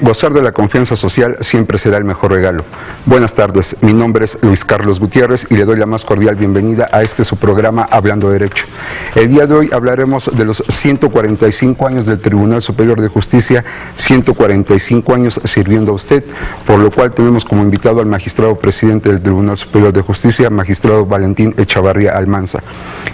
Gozar de la confianza social siempre será el mejor regalo. Buenas tardes, mi nombre es Luis Carlos Gutiérrez y le doy la más cordial bienvenida a su programa Hablando Derecho. El día de hoy hablaremos de los 145 años del Tribunal Superior de Justicia, 145 años sirviendo a usted, por lo cual tenemos como invitado al magistrado presidente del Tribunal Superior de Justicia, magistrado Valentín Echavarría Almanza.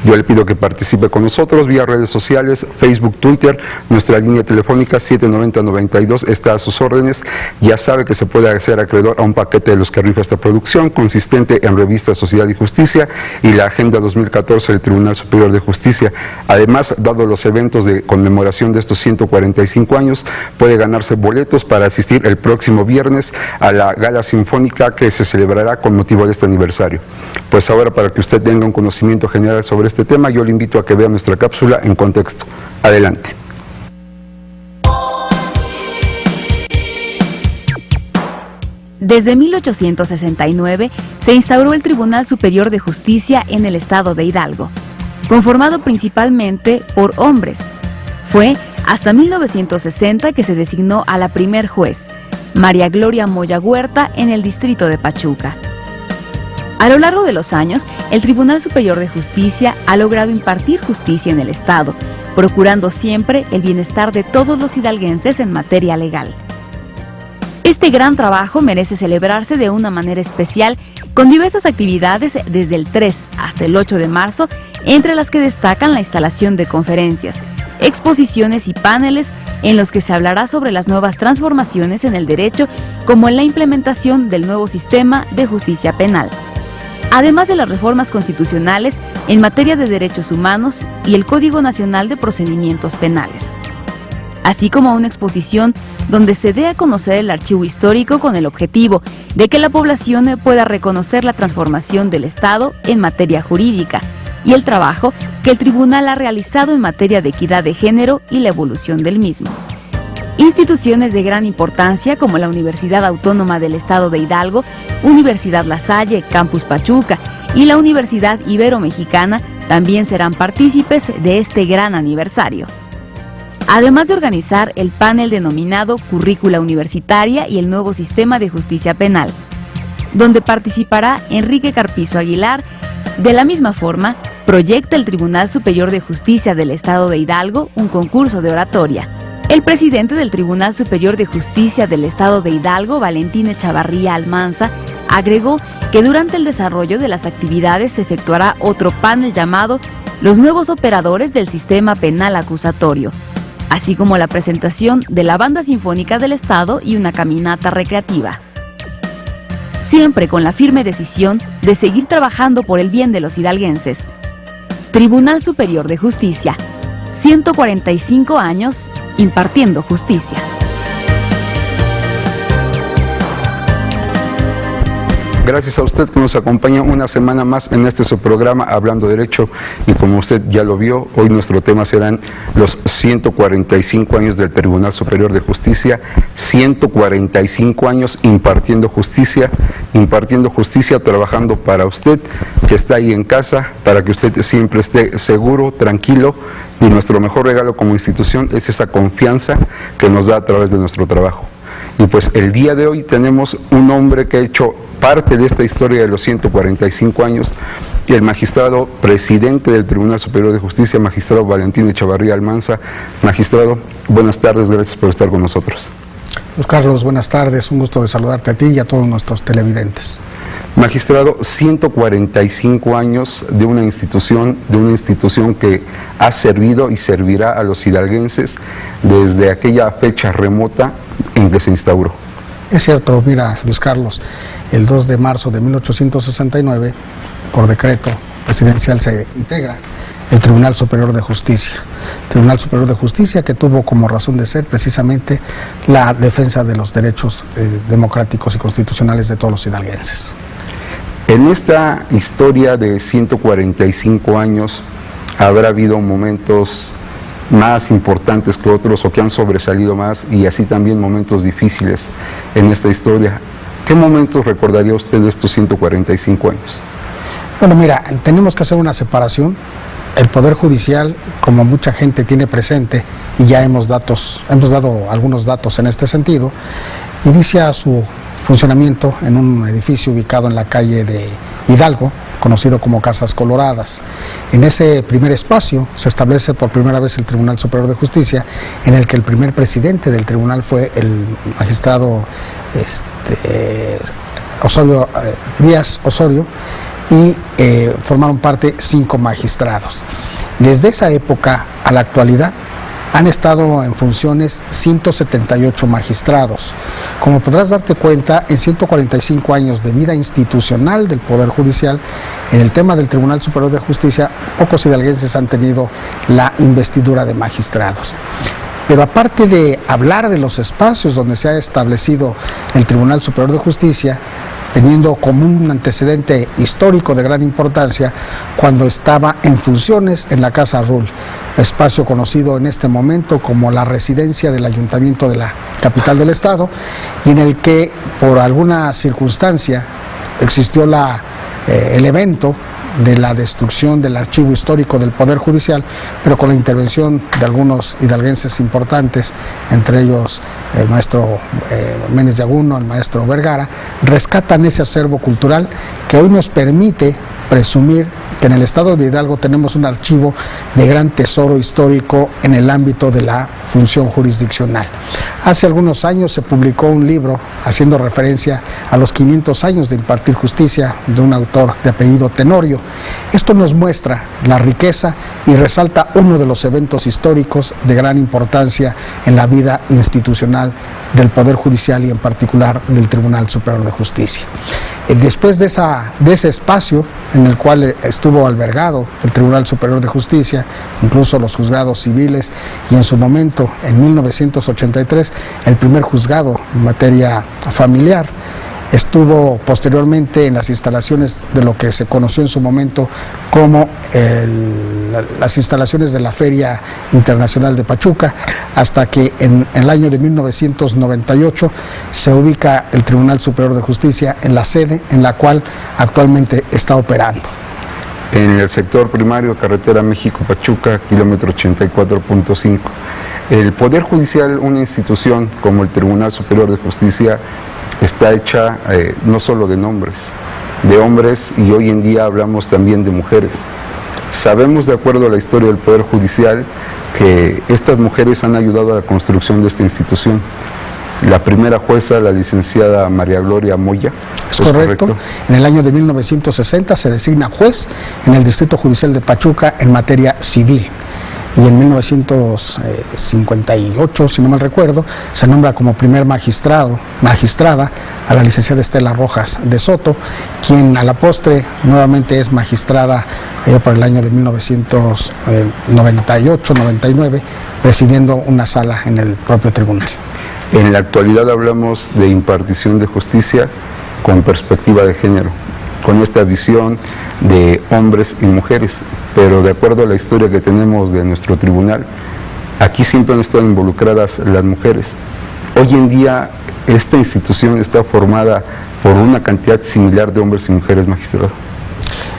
Yo le pido que participe con nosotros vía redes sociales, Facebook, Twitter, nuestra línea telefónica 790-92 está a sus órdenes. Ya sabe que se puede hacer acreedor a un paquete de los que rifa esta producción, consistente en revista Sociedad y Justicia y la Agenda 2014 del Tribunal Superior de Justicia. Además, dado los eventos de conmemoración de estos 145 años, puede ganarse boletos para asistir el próximo viernes a la Gala Sinfónica que se celebrará con motivo de este aniversario. Pues ahora, para que usted tenga un conocimiento general sobre este tema, yo le invito a que vea nuestra cápsula en contexto. Adelante. Desde 1869 se instauró el Tribunal Superior de Justicia en el estado de Hidalgo, conformado principalmente por hombres. Fue hasta 1960 que se designó a la primer juez, María Gloria Moya Huerta, en el distrito de Pachuca. A lo largo de los años, el Tribunal Superior de Justicia ha logrado impartir justicia en el estado, procurando siempre el bienestar de todos los hidalguenses en materia legal. Este gran trabajo merece celebrarse de una manera especial con diversas actividades desde el 3 hasta el 8 de marzo, entre las que destacan la instalación de conferencias, exposiciones y paneles en los que se hablará sobre las nuevas transformaciones en el derecho, como en la implementación del nuevo sistema de justicia penal, además de las reformas constitucionales en materia de derechos humanos y el Código Nacional de Procedimientos Penales, así como una exposición donde se dé a conocer el archivo histórico con el objetivo de que la población pueda reconocer la transformación del Estado en materia jurídica y el trabajo que el tribunal ha realizado en materia de equidad de género y la evolución del mismo. Instituciones de gran importancia como la Universidad Autónoma del Estado de Hidalgo, Universidad La Salle, Campus Pachuca y la Universidad Ibero-Mexicana también serán partícipes de este gran aniversario. Además de organizar el panel denominado Currícula Universitaria y el Nuevo Sistema de Justicia Penal, donde participará Enrique Carpizo Aguilar. De la misma forma, proyecta el Tribunal Superior de Justicia del Estado de Hidalgo un concurso de oratoria. El presidente del Tribunal Superior de Justicia del Estado de Hidalgo, Valentín Echavarría Almanza, agregó que durante el desarrollo de las actividades se efectuará otro panel llamado Los nuevos operadores del sistema penal acusatorio, así como la presentación de la Banda Sinfónica del Estado y una caminata recreativa. Siempre con la firme decisión de seguir trabajando por el bien de los hidalguenses. Tribunal Superior de Justicia, 145 años impartiendo justicia. Gracias a usted que nos acompaña una semana más en su programa Hablando Derecho, y como usted ya lo vio, hoy nuestro tema serán los 145 años del Tribunal Superior de Justicia, 145 años impartiendo justicia, trabajando para usted que está ahí en casa, para que usted siempre esté seguro, tranquilo, y nuestro mejor regalo como institución es esa confianza que nos da a través de nuestro trabajo. Y pues el día de hoy tenemos un hombre que ha hecho parte de esta historia de los 145 años, y el magistrado presidente del Tribunal Superior de Justicia, magistrado Valentín Echavarría Almanza. Magistrado, buenas tardes, gracias por estar con nosotros. Luis Carlos, buenas tardes, un gusto de saludarte a ti y a todos nuestros televidentes. Magistrado, 145 años de una institución que ha servido y servirá a los hidalguenses desde aquella fecha remota en que se instauró. Es cierto, mira, Luis Carlos, el 2 de marzo de 1869, por decreto presidencial, se integra el Tribunal Superior de Justicia. Tribunal Superior de Justicia que tuvo como razón de ser precisamente la defensa de los derechos democráticos y constitucionales de todos los hidalguenses. En esta historia de 145 años habrá habido momentos más importantes que otros o que han sobresalido más, y así también momentos difíciles en esta historia. ¿Qué momentos recordaría usted de estos 145 años? Bueno, mira, tenemos que hacer una separación el Poder Judicial, como mucha gente tiene presente, y ya hemos dado algunos datos en este sentido, inicia su funcionamiento en un edificio ubicado en la calle de Hidalgo, conocido como Casas Coloradas. En ese primer espacio se establece por primera vez el Tribunal Superior de Justicia, en el que el primer presidente del tribunal fue el magistrado Díaz Osorio, y formaron parte 5 magistrados. Desde esa época a la actualidad han estado en funciones 178 magistrados. Como podrás darte cuenta, en 145 años de vida institucional del Poder Judicial, en el tema del Tribunal Superior de Justicia, pocos hidalguenses han tenido la investidura de magistrados. Pero aparte de hablar de los espacios donde se ha establecido el Tribunal Superior de Justicia, teniendo como un antecedente histórico de gran importancia cuando estaba en funciones en la Casa Rull, espacio conocido en este momento como la residencia del Ayuntamiento de la capital del estado, y en el que por alguna circunstancia existió el evento de la destrucción del archivo histórico del Poder Judicial, pero con la intervención de algunos hidalguenses importantes, entre ellos el maestro Méndez Yaguno, el maestro Vergara, rescatan ese acervo cultural que hoy nos permite presumir que en el estado de Hidalgo tenemos un archivo de gran tesoro histórico en el ámbito de la función jurisdiccional. Hace algunos años se publicó un libro haciendo referencia a los 500 años de impartir justicia de un autor de apellido Tenorio. Esto nos muestra la riqueza y resalta uno de los eventos históricos de gran importancia en la vida institucional del Poder Judicial y en particular del Tribunal Superior de Justicia. Después de ese espacio en el cual estuvo albergado el Tribunal Superior de Justicia, incluso los juzgados civiles, y en su momento, en 1983, el primer juzgado en materia familiar, estuvo posteriormente en las instalaciones de lo que se conoció en su momento como las instalaciones de la Feria Internacional de Pachuca, hasta que en el año de 1998 se ubica el Tribunal Superior de Justicia en la sede en la cual actualmente está operando. En el sector primario, carretera México-Pachuca, kilómetro 84.5. El Poder Judicial, una institución como el Tribunal Superior de Justicia, está hecha no solo de hombres, y hoy en día hablamos también de mujeres. Sabemos, de acuerdo a la historia del Poder Judicial, que estas mujeres han ayudado a la construcción de esta institución. La primera jueza, la licenciada María Gloria Moya. Es correcto. En el año de 1960 se designa juez en el Distrito Judicial de Pachuca en materia civil. Y en 1958, si no mal recuerdo, se nombra como primer magistrada a la licenciada Estela Rojas de Soto, quien a la postre nuevamente es magistrada por el año de 1998-99, presidiendo una sala en el propio tribunal. En la actualidad hablamos de impartición de justicia con perspectiva de género, con esta visión de hombres y mujeres, pero de acuerdo a la historia que tenemos de nuestro tribunal, aquí siempre han estado involucradas las mujeres. Hoy en día esta institución está formada por una cantidad similar de hombres y mujeres magistrados.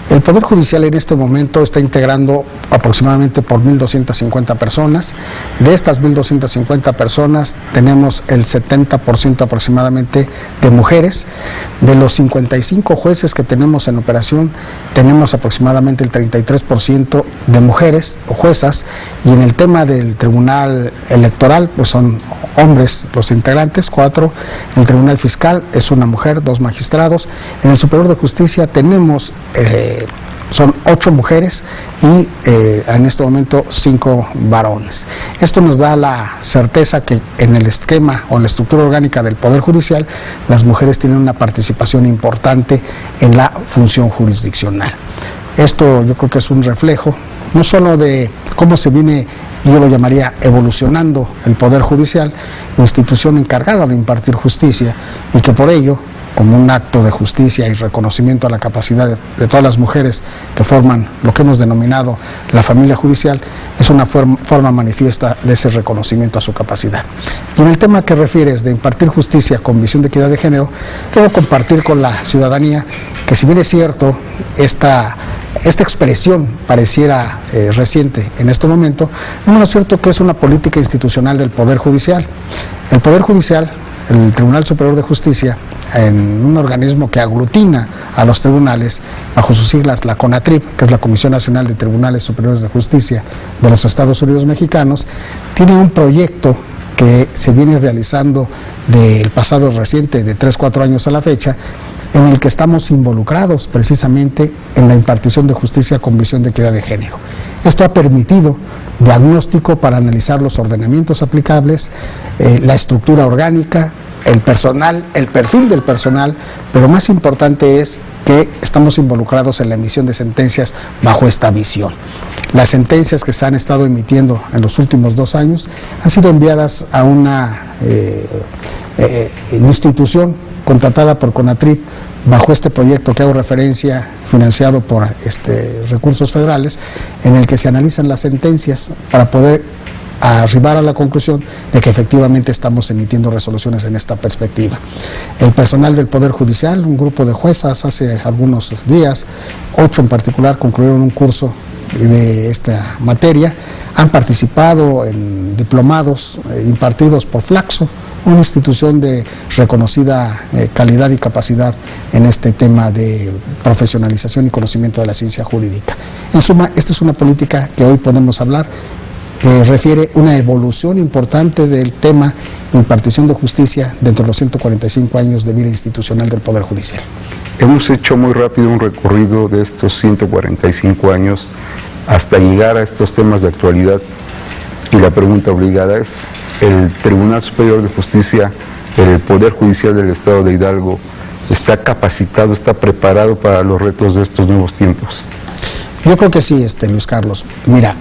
El Poder Judicial en este momento está integrando aproximadamente por 1.250 personas. De estas 1.250 personas tenemos el 70% aproximadamente de mujeres. De los 55 jueces que tenemos en operación, tenemos aproximadamente el 33% de mujeres o juezas, y en el tema del Tribunal Electoral pues son hombres los integrantes, 4. En el Tribunal Fiscal es una mujer, 2 magistrados. En el Superior de Justicia tenemos son 8 mujeres y en este momento 5 varones. Esto nos da la certeza que en el esquema o en la estructura orgánica del Poder Judicial las mujeres tienen una participación importante en la función jurisdiccional. Esto yo creo que es un reflejo no solo de cómo se viene, yo lo llamaría evolucionando el Poder Judicial, institución encargada de impartir justicia, y que por ello, como un acto de justicia y reconocimiento a la capacidad de todas las mujeres que forman lo que hemos denominado la familia judicial, es una forma manifiesta de ese reconocimiento a su capacidad. Y en el tema que refieres de impartir justicia con visión de equidad de género, debo compartir con la ciudadanía que, si bien es cierto, esta esta expresión pareciera reciente en este momento, no es cierto que es una política institucional del Poder Judicial. El Poder Judicial, el Tribunal Superior de Justicia, en un organismo que aglutina a los tribunales, bajo sus siglas la CONATRIP, que es la Comisión Nacional de Tribunales Superiores de Justicia de los Estados Unidos Mexicanos, tiene un proyecto que se viene realizando del pasado reciente, de 3-4 años a la fecha, en el que estamos involucrados precisamente en la impartición de justicia con visión de equidad de género. Esto ha permitido diagnóstico para analizar los ordenamientos aplicables, la estructura orgánica, el personal, el perfil del personal, pero más importante es que estamos involucrados en la emisión de sentencias bajo esta visión. Las sentencias que se han estado emitiendo en los últimos 2 años han sido enviadas a una institución contratada por CONATRIP bajo este proyecto que hago referencia, financiado por recursos federales, en el que se analizan las sentencias para poder arribar a la conclusión de que efectivamente estamos emitiendo resoluciones en esta perspectiva. El personal del Poder Judicial, un grupo de juezas hace algunos días, 8 en particular, concluyeron un curso de esta materia, han participado en diplomados impartidos por Flaxo, una institución de reconocida calidad y capacidad en este tema de profesionalización y conocimiento de la ciencia jurídica. En suma, esta es una política que hoy podemos hablar, que refiere una evolución importante del tema impartición de justicia dentro de los 145 años de vida institucional del Poder Judicial. Hemos hecho muy rápido un recorrido de estos 145 años hasta llegar a estos temas de actualidad, y la pregunta obligada es: ¿el Tribunal Superior de Justicia, el Poder Judicial del Estado de Hidalgo, está capacitado, está preparado para los retos de estos nuevos tiempos? Yo creo que sí, Luis Carlos. Mira,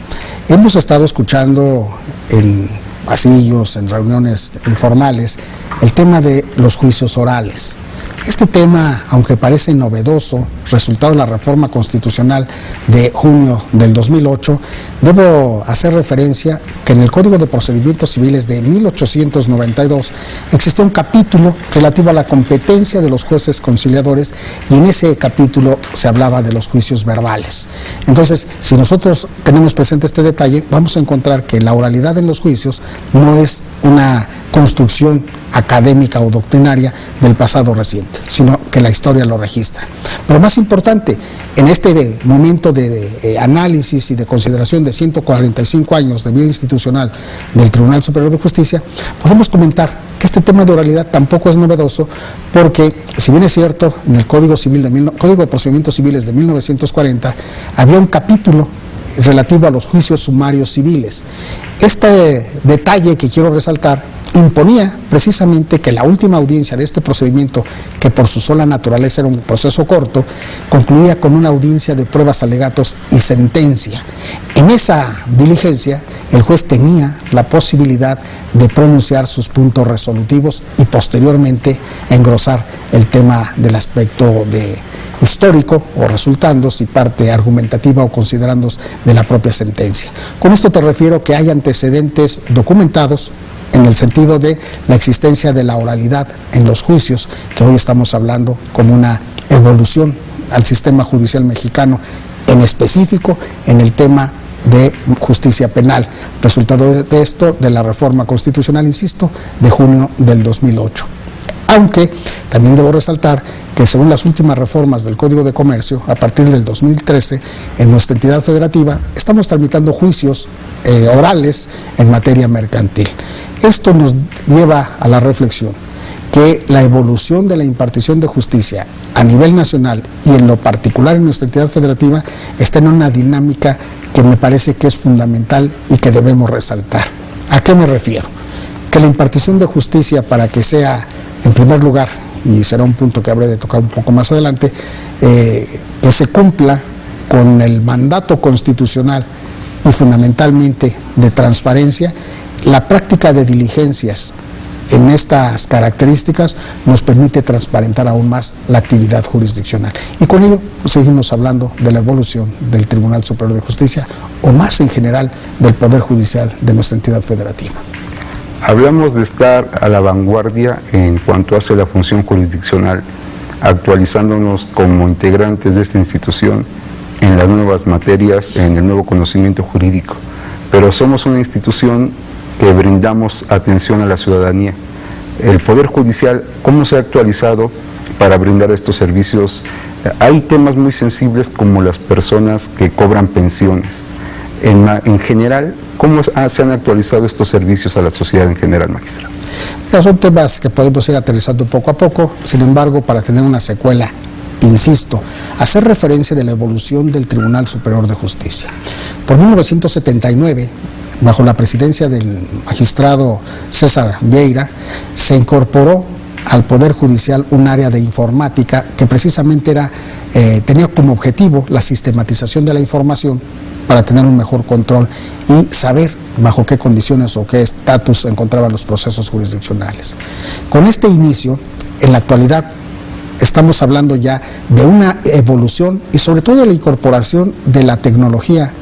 hemos estado escuchando en pasillos, en reuniones informales, el tema de los juicios orales. Este tema, aunque parece novedoso, resultado de la reforma constitucional de junio del 2008, debo hacer referencia que en el Código de Procedimientos Civiles de 1892 existía un capítulo relativo a la competencia de los jueces conciliadores, y en ese capítulo se hablaba de los juicios verbales. Entonces, si nosotros tenemos presente este detalle, vamos a encontrar que la oralidad en los juicios no es una construcción académica o doctrinaria del pasado reciente, sino que la historia lo registra. Pero más importante, en este momento de análisis y de consideración de 145 años de vida institucional del Tribunal Superior de Justicia, podemos comentar que este tema de oralidad tampoco es novedoso, porque si bien es cierto, en el Código de Procedimientos Civiles de 1940 había un capítulo relativo a los juicios sumarios civiles. Este detalle que quiero resaltar imponía precisamente que la última audiencia de este procedimiento, que por su sola naturaleza era un proceso corto, concluía con una audiencia de pruebas, alegatos y sentencia. En esa diligencia, el juez tenía la posibilidad de pronunciar sus puntos resolutivos y posteriormente engrosar el tema del aspecto histórico o resultandos y parte argumentativa o considerandos de la propia sentencia. Con esto te refiero que hay antecedentes documentados en el sentido de la existencia de la oralidad en los juicios, que hoy estamos hablando como una evolución al sistema judicial mexicano, en específico en el tema de justicia penal, resultado de esto de la reforma constitucional, insisto, de junio del 2008. Aunque también debo resaltar que según las últimas reformas del Código de Comercio, a partir del 2013, en nuestra entidad federativa, estamos tramitando juicios orales en materia mercantil. Esto nos lleva a la reflexión que la evolución de la impartición de justicia a nivel nacional y en lo particular en nuestra entidad federativa está en una dinámica que me parece que es fundamental y que debemos resaltar. ¿A qué me refiero? Que la impartición de justicia, para que sea, en primer lugar, y será un punto que habré de tocar un poco más adelante, que se cumpla con el mandato constitucional y fundamentalmente de transparencia, la práctica de diligencias en estas características nos permite transparentar aún más la actividad jurisdiccional. Y con ello seguimos hablando de la evolución del Tribunal Superior de Justicia, o más en general del Poder Judicial de nuestra entidad federativa. Hablamos de estar a la vanguardia en cuanto hace la función jurisdiccional, actualizándonos como integrantes de esta institución en las nuevas materias, en el nuevo conocimiento jurídico, pero somos una institución que brindamos atención a la ciudadanía. El Poder Judicial, ¿cómo se ha actualizado para brindar estos servicios? Hay temas muy sensibles como las personas que cobran pensiones. En general, ¿cómo se han actualizado estos servicios a la sociedad en general, magistrado? Son temas que podemos ir aterrizando poco a poco, sin embargo, para tener una secuela, insisto, hacer referencia de la evolución del Tribunal Superior de Justicia. Por 1979, bajo la presidencia del magistrado César Vieira, se incorporó al Poder Judicial un área de informática que precisamente tenía como objetivo la sistematización de la información para tener un mejor control y saber bajo qué condiciones o qué estatus encontraban los procesos jurisdiccionales. Con este inicio, en la actualidad, estamos hablando ya de una evolución y sobre todo de la incorporación de la tecnología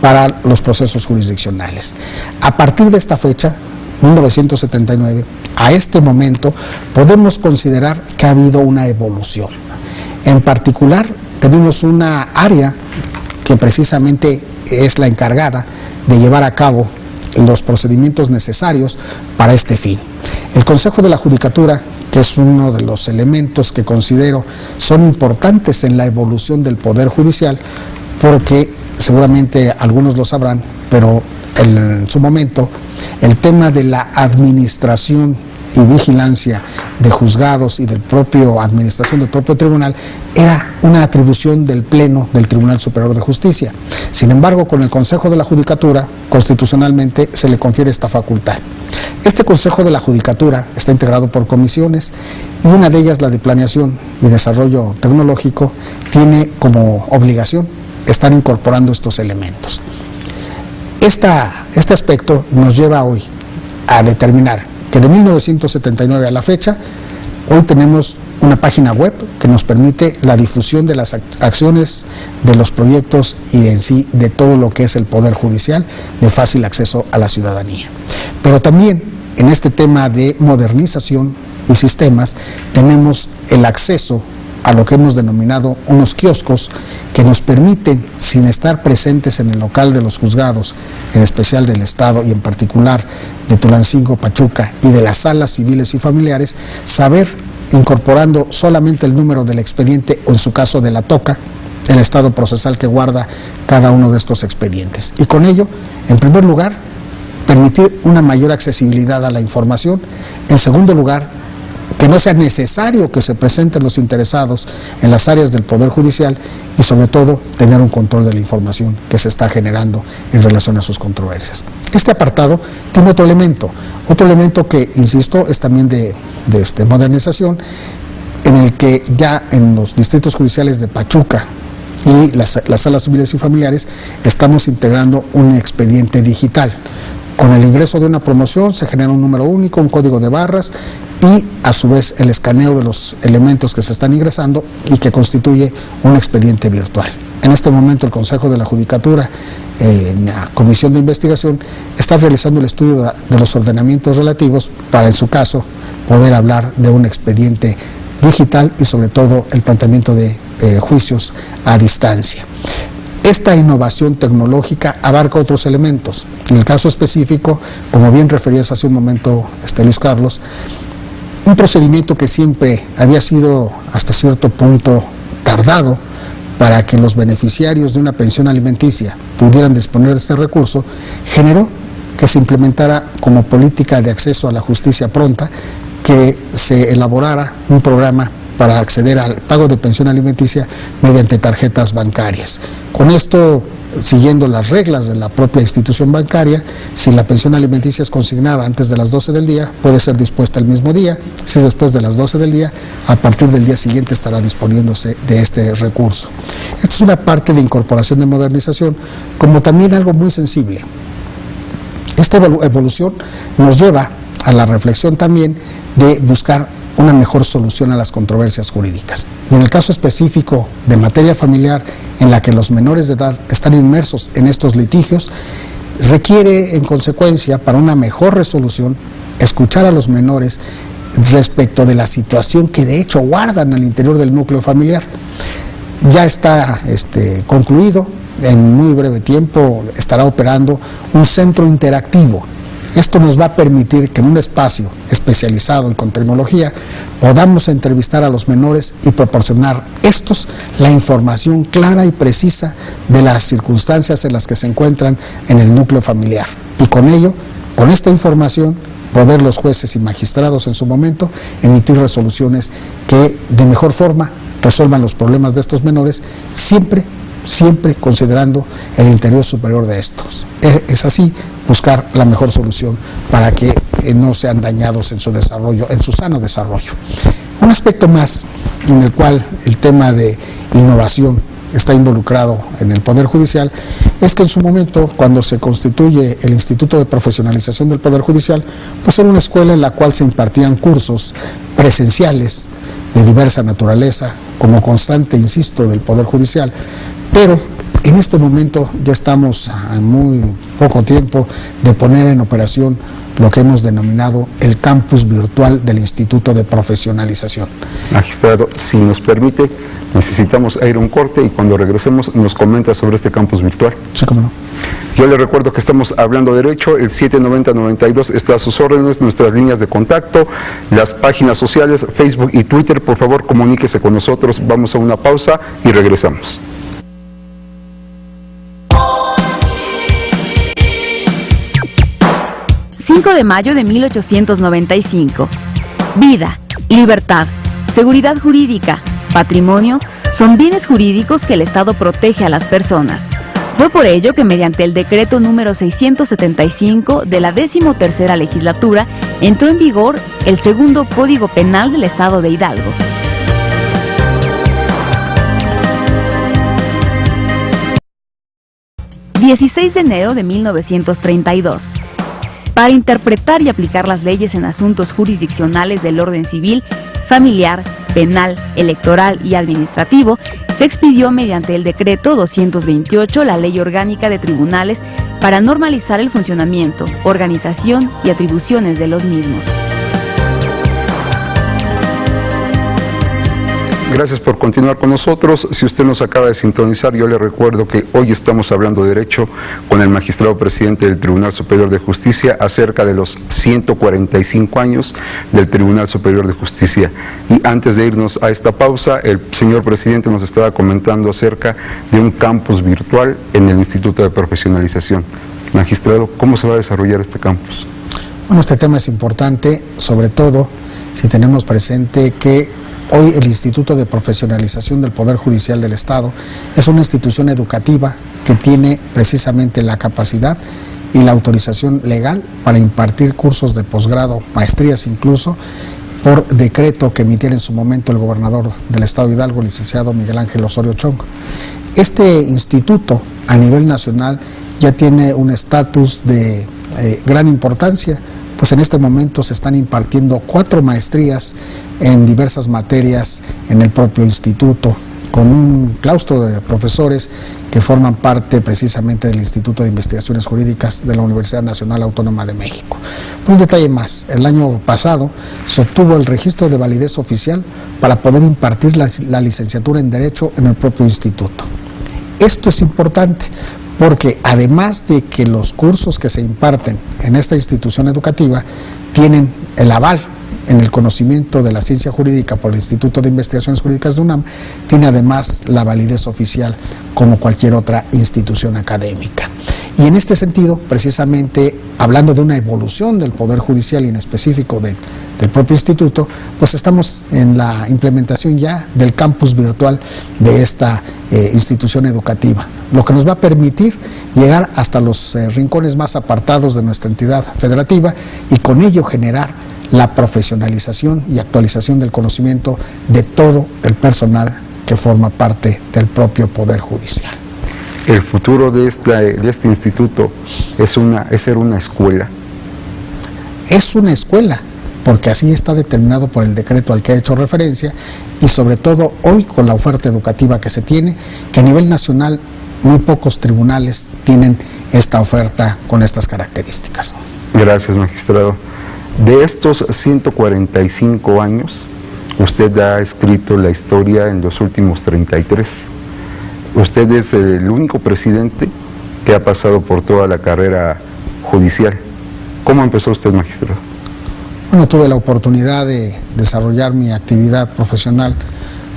para los procesos jurisdiccionales. A partir de esta fecha, 1979, a este momento, podemos considerar que ha habido una evolución. En particular, tenemos una área que precisamente es la encargada de llevar a cabo los procedimientos necesarios para este fin. El Consejo de la Judicatura, que es uno de los elementos que considero son importantes en la evolución del Poder Judicial, porque seguramente algunos lo sabrán, pero en su momento el tema de la administración y vigilancia de juzgados y del propio administración del propio tribunal era una atribución del Pleno del Tribunal Superior de Justicia. Sin embargo, con el Consejo de la Judicatura, constitucionalmente se le confiere esta facultad. Este Consejo de la Judicatura está integrado por comisiones y una de ellas, la de Planeación y Desarrollo Tecnológico, tiene como obligación estar incorporando estos elementos. Este aspecto nos lleva hoy a determinar que de 1979 a la fecha, hoy tenemos una página web que nos permite la difusión de las acciones, de los proyectos y en sí de todo lo que es el Poder Judicial de fácil acceso a la ciudadanía. Pero también en este tema de modernización y sistemas tenemos el acceso a lo que hemos denominado unos kioscos que nos permiten, sin estar presentes en el local de los juzgados, en especial del Estado y en particular de Tulancingo, Pachuca y de las salas civiles y familiares, saber, incorporando solamente el número del expediente o en su caso de la toca, el estado procesal que guarda cada uno de estos expedientes. Y con ello, en primer lugar, permitir una mayor accesibilidad a la información. En segundo lugar, que no sea necesario que se presenten los interesados en las áreas del Poder Judicial y sobre todo tener un control de la información que se está generando en relación a sus controversias. Este apartado tiene otro elemento que, insisto, es también de modernización, en el que ya en los distritos judiciales de Pachuca y las salas civiles y familiares estamos integrando un expediente digital. Con el ingreso de una promoción se genera un número único, un código de barras y a su vez el escaneo de los elementos que se están ingresando y que constituye un expediente virtual. En este momento el Consejo de la Judicatura, en la Comisión de Investigación, está realizando el estudio de los ordenamientos relativos para, en su caso, poder hablar de un expediente digital y sobre todo el planteamiento de juicios a distancia. Esta innovación tecnológica abarca otros elementos. En el caso específico, como bien referías hace un momento, Luis Carlos, un procedimiento que siempre había sido hasta cierto punto tardado para que los beneficiarios de una pensión alimenticia pudieran disponer de este recurso, generó que se implementara como política de acceso a la justicia pronta, que se elaborara un programa para acceder al pago de pensión alimenticia mediante tarjetas bancarias. Con esto, siguiendo las reglas de la propia institución bancaria, si la pensión alimenticia es consignada antes de las 12 del día, puede ser dispuesta el mismo día. Si es después de las 12 del día, a partir del día siguiente estará disponiéndose de este recurso. Esta es una parte de incorporación de modernización, como también algo muy sensible. Esta evolución nos lleva a la reflexión también de buscar una mejor solución a las controversias jurídicas. Y en el caso específico de materia familiar, en la que los menores de edad están inmersos en estos litigios, requiere en consecuencia, para una mejor resolución, escuchar a los menores respecto de la situación que de hecho guardan al interior del núcleo familiar. ya está concluido. En muy breve tiempo estará operando un centro interactivo. Esto nos va a permitir que en un espacio especializado y con tecnología podamos entrevistar a los menores y proporcionar estos la información clara y precisa de las circunstancias en las que se encuentran en el núcleo familiar. Y con ello, con esta información, poder los jueces y magistrados en su momento emitir resoluciones que de mejor forma resuelvan los problemas de estos menores, siempre considerando el interés superior de estos. Es así, buscar la mejor solución para que no sean dañados en su desarrollo, en su sano desarrollo. Un aspecto más en el cual el tema de innovación está involucrado en el Poder Judicial es que en su momento, cuando se constituye el Instituto de Profesionalización del Poder Judicial, pues era una escuela en la cual se impartían cursos presenciales de diversa naturaleza, como constante, insisto, del Poder Judicial, pero en este momento ya estamos a muy poco tiempo de poner en operación lo que hemos denominado el campus virtual del Instituto de Profesionalización. Magistrado, si nos permite, necesitamos ir a un corte y cuando regresemos nos comenta sobre este campus virtual. Sí, cómo no. Yo le recuerdo que estamos hablando derecho, el 790-92 está a sus órdenes, nuestras líneas de contacto, las páginas sociales, Facebook y Twitter, por favor comuníquese con nosotros, vamos a una pausa y regresamos. 5 de mayo de 1895. Vida, libertad, seguridad jurídica, patrimonio son bienes jurídicos que el Estado protege a las personas. Fue por ello que mediante el decreto número 675 de la 13ª legislatura entró en vigor el segundo Código Penal del Estado de Hidalgo. ...16 de enero de 1932... Para interpretar y aplicar las leyes en asuntos jurisdiccionales del orden civil, familiar, penal, electoral y administrativo, se expidió mediante el decreto 228 la Ley Orgánica de Tribunales para normalizar el funcionamiento, organización y atribuciones de los mismos. Gracias por continuar con nosotros. Si usted nos acaba de sintonizar, yo le recuerdo que hoy estamos hablando de derecho con el magistrado presidente del Tribunal Superior de Justicia acerca de los 145 años del Tribunal Superior de Justicia. Y antes de irnos a esta pausa, el señor presidente nos estaba comentando acerca de un campus virtual en el Instituto de Profesionalización. Magistrado, ¿cómo se va a desarrollar este campus? Bueno, este tema es importante, sobre todo si tenemos presente que hoy el Instituto de Profesionalización del Poder Judicial del Estado es una institución educativa que tiene precisamente la capacidad y la autorización legal para impartir cursos de posgrado, maestrías incluso, por decreto que emitiera en su momento el gobernador del Estado de Hidalgo, licenciado Miguel Ángel Osorio Chong. Este instituto a nivel nacional ya tiene un estatus de gran importancia, pues en este momento se están impartiendo 4 maestrías en diversas materias en el propio instituto, con un claustro de profesores que forman parte precisamente del Instituto de Investigaciones Jurídicas de la Universidad Nacional Autónoma de México. Por un detalle más, el año pasado se obtuvo el registro de validez oficial para poder impartir la licenciatura en Derecho en el propio instituto. Esto es importante, porque además de que los cursos que se imparten en esta institución educativa tienen el aval en el conocimiento de la ciencia jurídica por el Instituto de Investigaciones Jurídicas de UNAM, tiene además la validez oficial como cualquier otra institución académica. Y en este sentido, precisamente, hablando de una evolución del Poder Judicial y en específico del propio instituto, pues estamos en la implementación ya del campus virtual de esta institución educativa, lo que nos va a permitir llegar hasta los rincones más apartados de nuestra entidad federativa y con ello generar la profesionalización y actualización del conocimiento de todo el personal que forma parte del propio Poder Judicial. El futuro de este instituto es ser una escuela. Es una escuela, porque así está determinado por el decreto al que he hecho referencia, y sobre todo hoy con la oferta educativa que se tiene, que a nivel nacional muy pocos tribunales tienen esta oferta con estas características. Gracias, magistrado. De estos 145 años, usted ha escrito la historia en los últimos 33. Usted es el único presidente que ha pasado por toda la carrera judicial. ¿Cómo empezó usted, magistrado? Bueno, tuve la oportunidad de desarrollar mi actividad profesional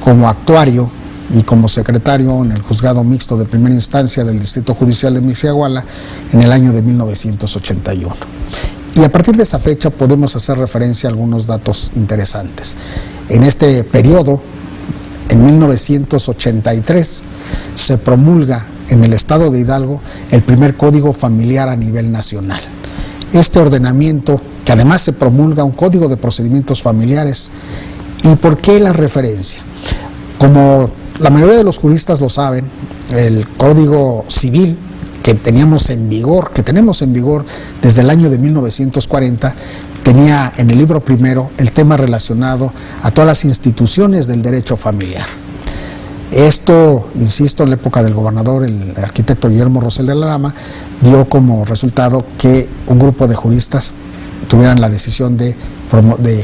como actuario y como secretario en el Juzgado Mixto de Primera Instancia del Distrito Judicial de Mixiahuala en el año de 1981. Y a partir de esa fecha podemos hacer referencia a algunos datos interesantes. En este periodo, en 1983, se promulga en el estado de Hidalgo el primer código familiar a nivel nacional. Este ordenamiento, que además se promulga un código de procedimientos familiares. ¿Y por qué la referencia? Como la mayoría de los juristas lo saben, el Código Civil que tenemos en vigor desde el año de 1940, tenía en el libro primero el tema relacionado a todas las instituciones del derecho familiar. Esto, insisto, en la época del gobernador, el arquitecto Guillermo Rosell de la Lama, dio como resultado que un grupo de juristas tuvieran la decisión de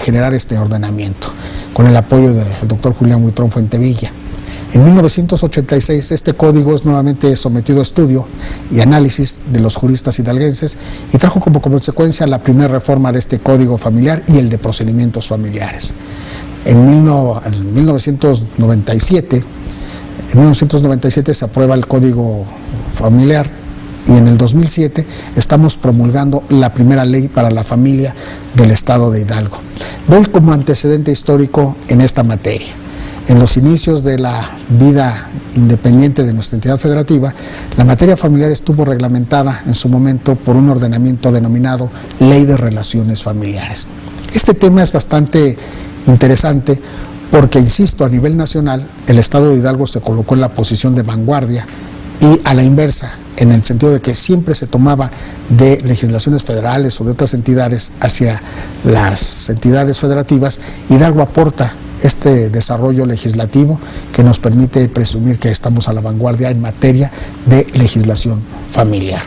generar este ordenamiento, con el apoyo del doctor Julián Huitrón Fuentevilla. En 1986 este código es nuevamente sometido a estudio y análisis de los juristas hidalguenses y trajo como consecuencia la primera reforma de este código familiar y el de procedimientos familiares. En 1997 se aprueba el código familiar y en el 2007 estamos promulgando la primera ley para la familia del estado de Hidalgo. Doy como antecedente histórico en esta materia. En los inicios de la vida independiente de nuestra entidad federativa, la materia familiar estuvo reglamentada en su momento por un ordenamiento denominado Ley de Relaciones Familiares. Este tema es bastante interesante porque, insisto, a nivel nacional, el estado de Hidalgo se colocó en la posición de vanguardia y a la inversa, en el sentido de que siempre se tomaba de legislaciones federales o de otras entidades hacia las entidades federativas. Hidalgo aporta este desarrollo legislativo que nos permite presumir que estamos a la vanguardia en materia de legislación familiar.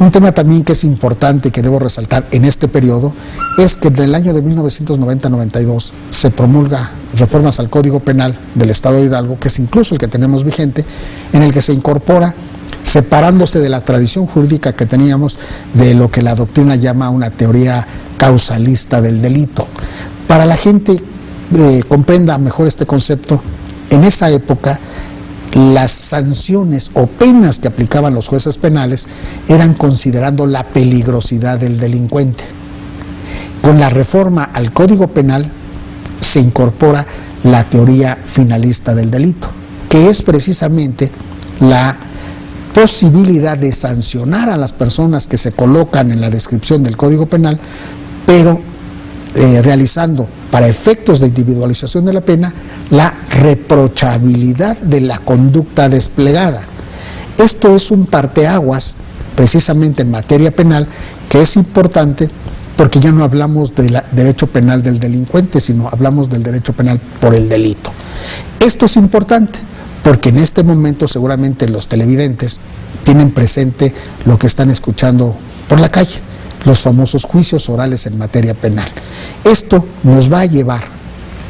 Un tema también que es importante y que debo resaltar en este periodo es que en el año de 1990-92 se promulga reformas al Código Penal del Estado de Hidalgo, que es incluso el que tenemos vigente, en el que se incorpora, separándose de la tradición jurídica que teníamos, de lo que la doctrina llama una teoría causalista del delito. Para la gente comprenda mejor este concepto, en esa época las sanciones o penas que aplicaban los jueces penales eran considerando la peligrosidad del delincuente. Con la reforma al Código Penal se incorpora la teoría finalista del delito, que es precisamente la posibilidad de sancionar a las personas que se colocan en la descripción del Código Penal, pero realizando, para efectos de individualización de la pena, la reprochabilidad de la conducta desplegada. Esto es un parteaguas, precisamente en materia penal, que es importante porque ya no hablamos del derecho penal del delincuente, sino hablamos del derecho penal por el delito. Esto es importante porque en este momento seguramente los televidentes tienen presente lo que están escuchando por la calle, los famosos juicios orales en materia penal. Esto nos va a llevar,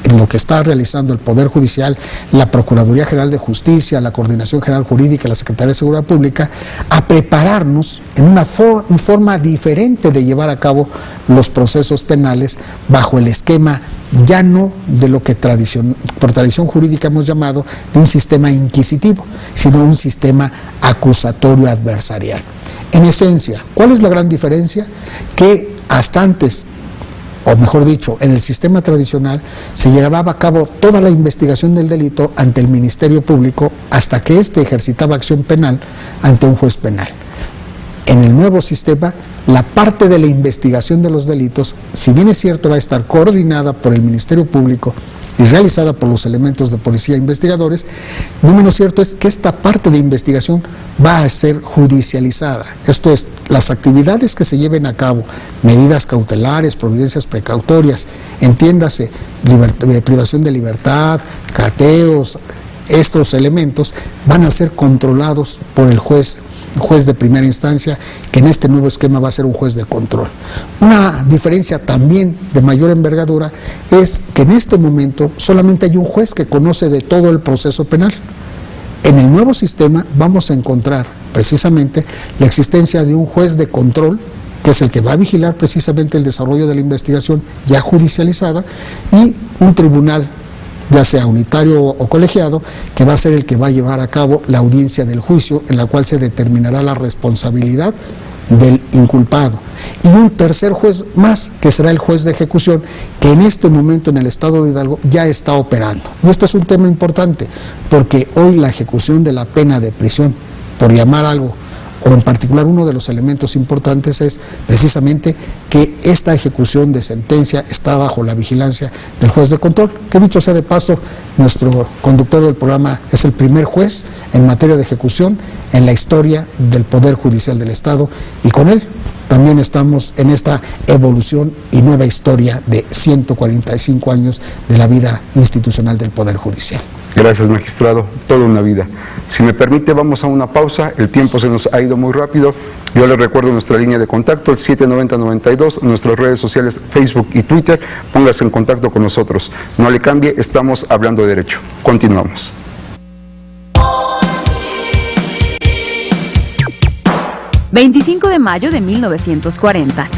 en lo que está realizando el Poder Judicial, la Procuraduría General de Justicia, la Coordinación General Jurídica y la Secretaría de Seguridad Pública, a prepararnos en una forma diferente de llevar a cabo los procesos penales bajo el esquema ya no de lo que por tradición jurídica hemos llamado de un sistema inquisitivo, sino un sistema acusatorio adversarial. En esencia, ¿cuál es la gran diferencia? Que hasta antes, o mejor dicho, en el sistema tradicional se llevaba a cabo toda la investigación del delito ante el Ministerio Público hasta que éste ejercitaba acción penal ante un juez penal. En el nuevo sistema, la parte de la investigación de los delitos, si bien es cierto, va a estar coordinada por el Ministerio Público y realizada por los elementos de policía investigadores, no menos cierto es que esta parte de investigación va a ser judicializada. Esto es, las actividades que se lleven a cabo, medidas cautelares, providencias precautorias, entiéndase, privación de libertad, cateos, estos elementos van a ser controlados por el juez de primera instancia, que en este nuevo esquema va a ser un juez de control. Una diferencia también de mayor envergadura es que en este momento solamente hay un juez que conoce de todo el proceso penal. En el nuevo sistema vamos a encontrar precisamente la existencia de un juez de control, que es el que va a vigilar precisamente el desarrollo de la investigación ya judicializada, y un tribunal, ya sea unitario o colegiado, que va a ser el que va a llevar a cabo la audiencia del juicio, en la cual se determinará la responsabilidad del inculpado. Y un tercer juez más, que será el juez de ejecución, que en este momento en el estado de Hidalgo ya está operando. Y este es un tema importante, porque hoy la ejecución de la pena de prisión, por llamar algo, o en particular uno de los elementos importantes es precisamente que esta ejecución de sentencia está bajo la vigilancia del juez de control, que dicho sea de paso, nuestro conductor del programa es el primer juez en materia de ejecución en la historia del Poder Judicial del Estado, y con él también estamos en esta evolución y nueva historia de 145 años de la vida institucional del Poder Judicial. Gracias, magistrado. Toda una vida. Si me permite, vamos a una pausa. El tiempo se nos ha ido muy rápido. Yo les recuerdo nuestra línea de contacto, el 790-92, nuestras redes sociales, Facebook y Twitter. Póngase en contacto con nosotros. No le cambie, estamos hablando de derecho. Continuamos. ...25 de mayo de 1940...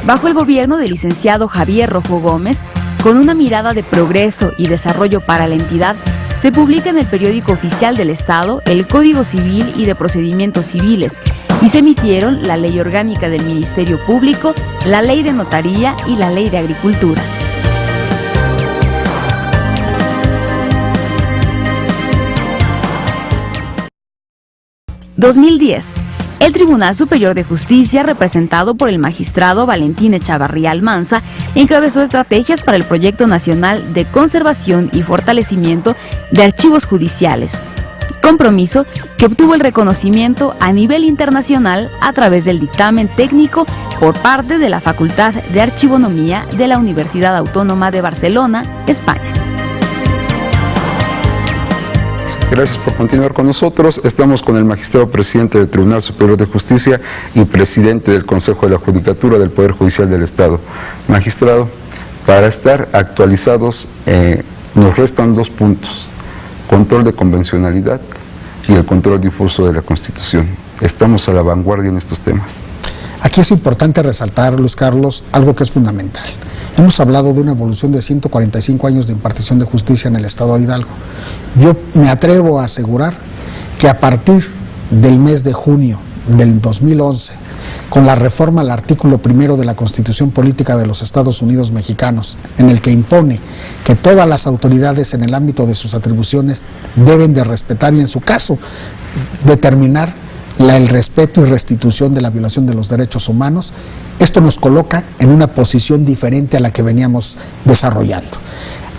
bajo el gobierno del licenciado Javier Rojo Gómez, con una mirada de progreso y desarrollo para la entidad, se publica en el periódico oficial del Estado el Código Civil y de Procedimientos Civiles, y se emitieron la Ley Orgánica del Ministerio Público, la Ley de Notaría y la Ley de Agricultura. ...2010... El Tribunal Superior de Justicia, representado por el magistrado Valentín Echavarría Almanza, encabezó estrategias para el Proyecto Nacional de Conservación y Fortalecimiento de Archivos Judiciales, compromiso que obtuvo el reconocimiento a nivel internacional a través del dictamen técnico por parte de la Facultad de Archivonomía de la Universidad Autónoma de Barcelona, España. Gracias por continuar con nosotros. Estamos con el magistrado presidente del Tribunal Superior de Justicia y presidente del Consejo de la Judicatura del Poder Judicial del Estado. Magistrado, para estar actualizados nos restan 2 puntos: control de convencionalidad y el control difuso de la Constitución. Estamos a la vanguardia en estos temas. Aquí es importante resaltar, Luis Carlos, algo que es fundamental. Hemos hablado de una evolución de 145 años de impartición de justicia en el Estado de Hidalgo. Yo me atrevo a asegurar que a partir del mes de junio del 2011, con la reforma al artículo 1 de la Constitución Política de los Estados Unidos Mexicanos, en el que impone que todas las autoridades en el ámbito de sus atribuciones deben de respetar y, en su caso, determinar el respeto y restitución de la violación de los derechos humanos, esto nos coloca en una posición diferente a la que veníamos desarrollando.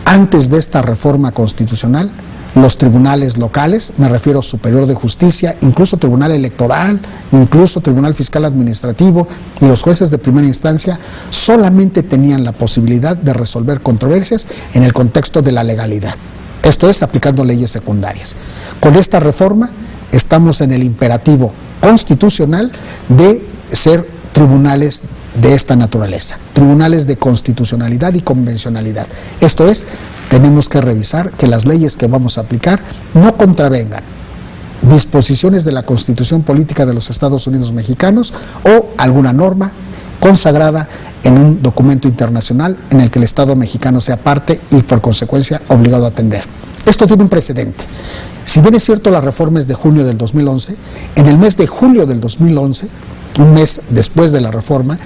Antes de esta reforma constitucional, los tribunales locales, me refiero Superior de Justicia, incluso Tribunal Electoral, incluso Tribunal Fiscal Administrativo y los jueces de primera instancia, solamente tenían la posibilidad de resolver controversias en el contexto de la legalidad, esto es, aplicando leyes secundarias. Con esta reforma estamos en el imperativo constitucional de ser tribunales de esta naturaleza, tribunales de constitucionalidad y convencionalidad. Esto es, tenemos que revisar que las leyes que vamos a aplicar no contravengan disposiciones de la Constitución Política de los Estados Unidos Mexicanos o alguna norma consagrada en un documento internacional en el que el Estado mexicano sea parte y por consecuencia obligado a atender. Esto tiene un precedente. Si bien es cierto la reforma es de junio del 2011, en el mes de julio del 2011, un mes después de la reforma,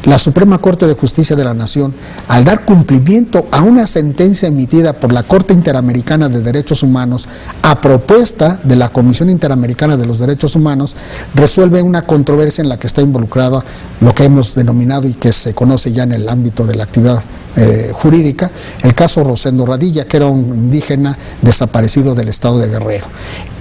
la Suprema Corte de Justicia de la Nación, al dar cumplimiento a una sentencia emitida por la Corte Interamericana de Derechos Humanos a propuesta de la Comisión Interamericana de los Derechos Humanos, resuelve una controversia en la que está involucrado lo que hemos denominado y que se conoce ya en el ámbito de la actividad jurídica, el caso Rosendo Radilla, que era un indígena desaparecido del estado de Guerrero.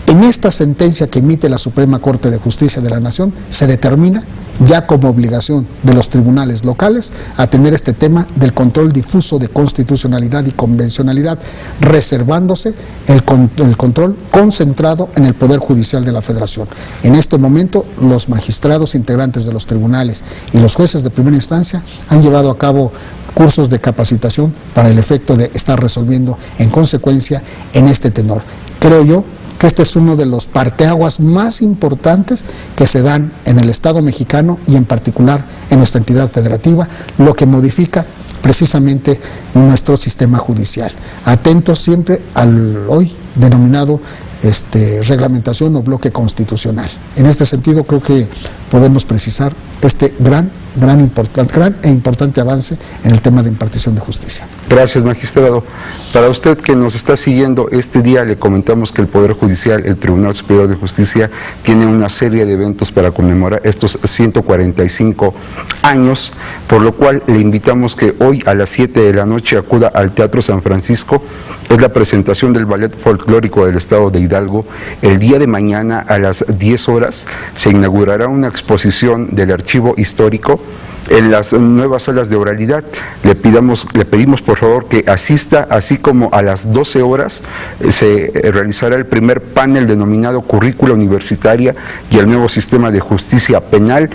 En esta sentencia que emite la Suprema Corte de Justicia de la Nación se determina ya como obligación de los tribunales locales atender este tema del control difuso de constitucionalidad y convencionalidad, reservándose el control concentrado en el Poder Judicial de la Federación. En este momento, los magistrados integrantes de los tribunales y los jueces de primera instancia han llevado a cabo cursos de capacitación para el efecto de estar resolviendo en consecuencia en este tenor. Creo yo que este es uno de los parteaguas más importantes que se dan en el Estado mexicano y en particular en nuestra entidad federativa, lo que modifica precisamente nuestro sistema judicial. Atentos siempre al hoy denominado reglamentación o bloque constitucional. En este sentido creo que podemos precisar este gran e importante avance en el tema de impartición de justicia. Gracias, magistrado. Para usted que nos está siguiendo este día, le comentamos que el Poder Judicial, el Tribunal Superior de Justicia, tiene una serie de eventos para conmemorar estos 145 años, por lo cual le invitamos que hoy a las 7 de la noche acuda al Teatro San Francisco. Es la presentación del Ballet Folclórico del Estado de Hidalgo. El día de mañana a las 10 horas se inaugurará una exposición del archivo histórico en las nuevas salas de oralidad. Le pedimos por favor que asista, así como a las 12 horas se realizará el primer panel denominado Currícula Universitaria y el Nuevo Sistema de Justicia Penal.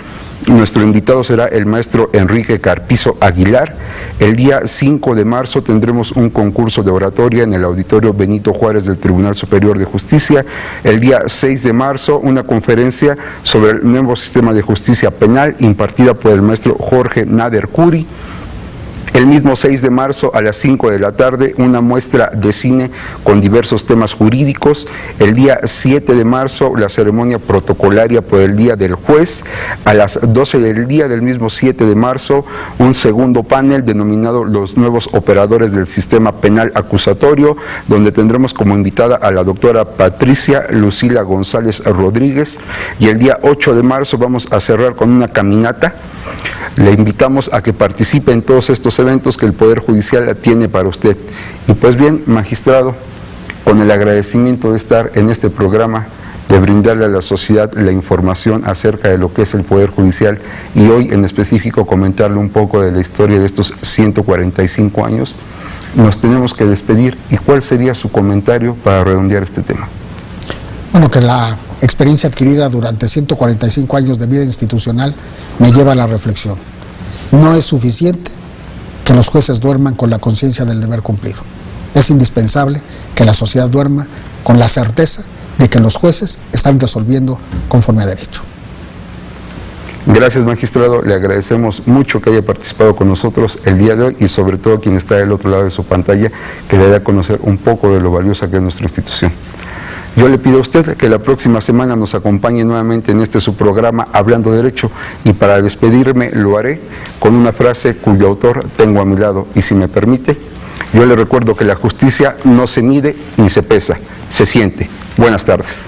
Nuestro invitado será el maestro Enrique Carpizo Aguilar. El día 5 de marzo tendremos un concurso de oratoria en el Auditorio Benito Juárez del Tribunal Superior de Justicia. El día 6 de marzo una conferencia sobre el nuevo sistema de justicia penal impartida por el maestro Jorge Nader Curi. El mismo 6 de marzo a las 5 de la tarde una muestra de cine con diversos temas jurídicos. El día 7 de marzo la ceremonia protocolaria por el Día del Juez. A las 12 del día del mismo 7 de marzo un segundo panel denominado Los Nuevos Operadores del Sistema Penal Acusatorio, donde tendremos como invitada a la doctora Patricia Lucila González Rodríguez. Y el día 8 de marzo vamos a cerrar con una caminata. Le invitamos a que participe en todos estos eventos que el Poder Judicial tiene para usted. Y pues bien, magistrado, con el agradecimiento de estar en este programa, de brindarle a la sociedad la información acerca de lo que es el Poder Judicial y hoy en específico comentarle un poco de la historia de estos 145 años, nos tenemos que despedir. ¿Y cuál sería su comentario para redondear este tema? Bueno, que la experiencia adquirida durante 145 años de vida institucional me lleva a la reflexión. No es suficiente que los jueces duerman con la conciencia del deber cumplido. Es indispensable que la sociedad duerma con la certeza de que los jueces están resolviendo conforme a derecho. Gracias, magistrado. Le agradecemos mucho que haya participado con nosotros el día de hoy y sobre todo quien está del otro lado de su pantalla, que le dé a conocer un poco de lo valiosa que es nuestra institución. Yo le pido a usted que la próxima semana nos acompañe nuevamente en su programa Hablando Derecho, y para despedirme lo haré con una frase cuyo autor tengo a mi lado, y si me permite, yo le recuerdo que la justicia no se mide ni se pesa, se siente. Buenas tardes.